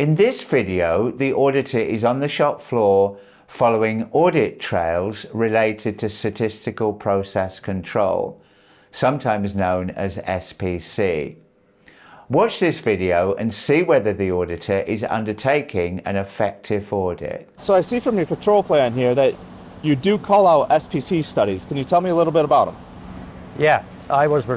In this video, the auditor is on the shop floor following audit trails related to statistical process control, sometimes known as SPC. Watch this video and see whether the auditor is undertaking an effective audit. So I see from your control plan here that you do call out SPC studies. Can you tell me a little bit about them? Yeah, I was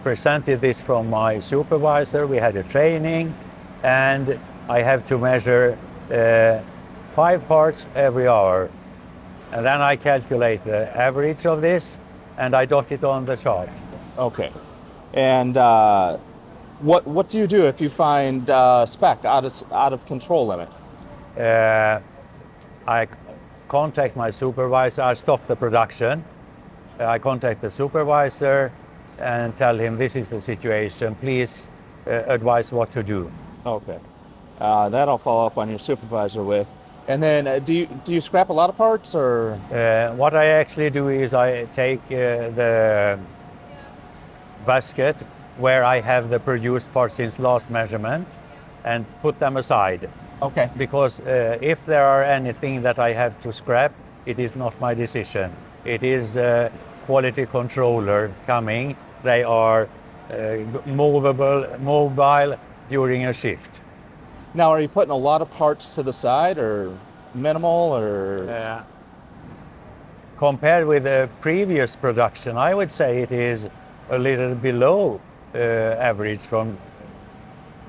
presented this from my supervisor. We had a training and I have to measure 5 parts every hour. And then I calculate the average of this and I dot it on the chart. Okay. And what do you do if you find spec out of control limit? I contact my supervisor. I stop the production. I contact the supervisor and tell him this is the situation. Please advise what to do. Okay. That I'll follow up on your supervisor with. And then do you scrap a lot of parts or? What I actually do is I take the basket where I have the produced parts since last measurement and put them aside. Okay. Because if there are anything that I have to scrap, it is not my decision. It is quality controller coming. They are mobile during a shift. Now, are you putting a lot of parts to the side or minimal or? Compared with the previous production, I would say it is a little below average from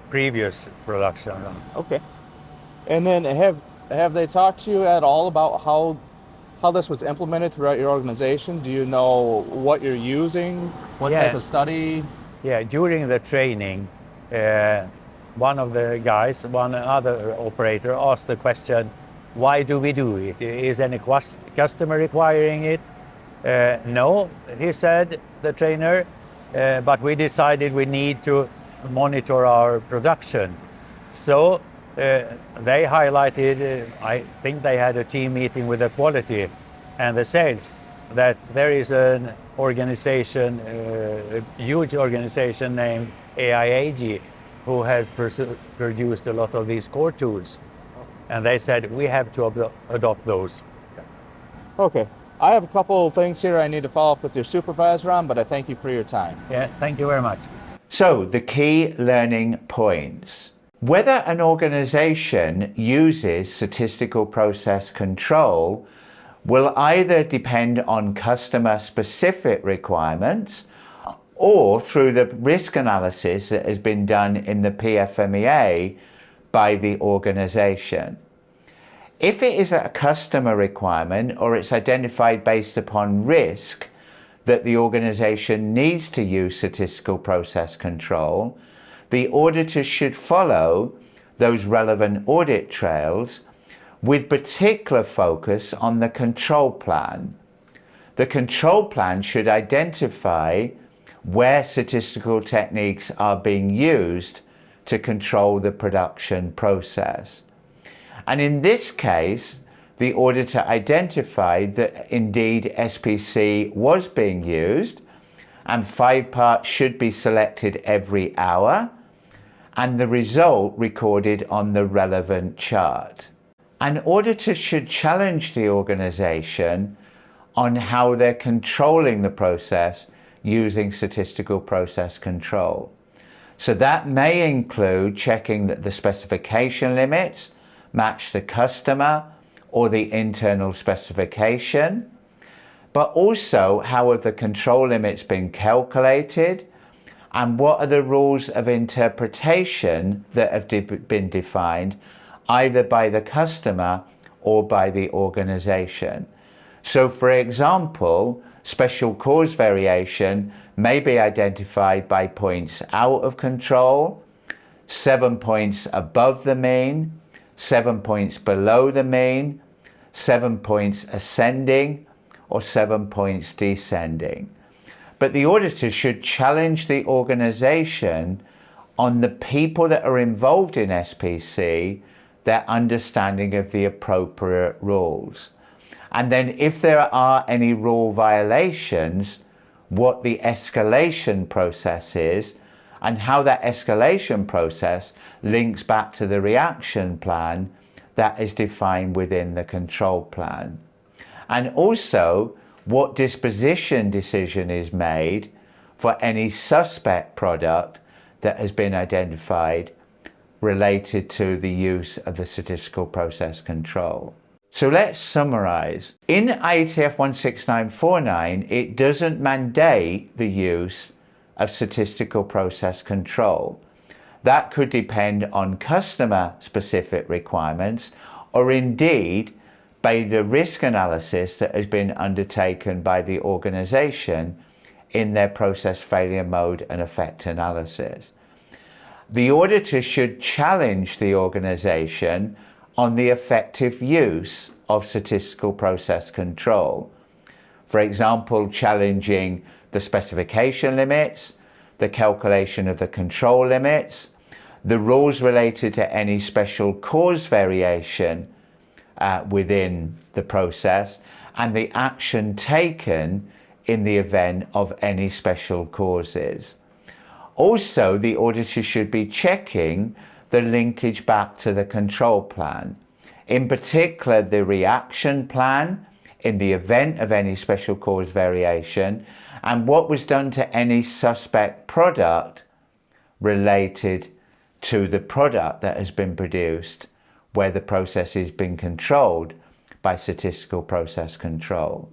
previous production. Okay. And then have they talked to you at all about how this was implemented throughout your organization? Do you know what you're using? What type of study? Yeah, during the training, one of the guys, one other operator asked the question, why do we do it? Is any customer requiring it? No, he said, the trainer, but we decided we need to monitor our production. So they highlighted, I think they had a team meeting with the quality and the sales, that there is an organization, a huge organization named IAOB, who has produced a lot of these core tools. And they said, we have to adopt those. Okay. I have a couple of things here I need to follow up with your supervisor on, but I thank you for your time. Yeah, thank you very much. So, the key learning points. Whether an organization uses statistical process control will either depend on customer-specific requirements or through the risk analysis that has been done in the PFMEA by the organization. If it is a customer requirement or it's identified based upon risk that the organization needs to use statistical process control, the auditor should follow those relevant audit trails with particular focus on the control plan. The control plan should identify where statistical techniques are being used to control the production process. And in this case, the auditor identified that indeed SPC was being used and 5 parts should be selected every hour and the result recorded on the relevant chart. An auditor should challenge the organization on how they're controlling the process using statistical process control. So that may include checking that the specification limits match the customer or the internal specification, but also how have the control limits been calculated and what are the rules of interpretation that have been defined either by the customer or by the organization. So for example, special cause variation may be identified by points out of control, 7 points above the mean, 7 points below the mean, 7 points ascending, or 7 points descending. But the auditor should challenge the organization on the people that are involved in SPC, their understanding of the appropriate rules. And then if there are any rule violations, what the escalation process is and how that escalation process links back to the reaction plan that is defined within the control plan. And also what disposition decision is made for any suspect product that has been identified related to the use of the statistical process control. So let's summarize. In IATF 16949, it doesn't mandate the use of statistical process control. That could depend on customer specific requirements or indeed by the risk analysis that has been undertaken by the organization in their process failure mode and effect analysis. The auditor should challenge the organization on the effective use of statistical process control. For example, challenging the specification limits, the calculation of the control limits, the rules related to any special cause variation within the process, and the action taken in the event of any special causes. Also, the auditor should be checking the linkage back to the control plan, in particular the reaction plan in the event of any special cause variation, and what was done to any suspect product related to the product that has been produced where the process has been controlled by statistical process control.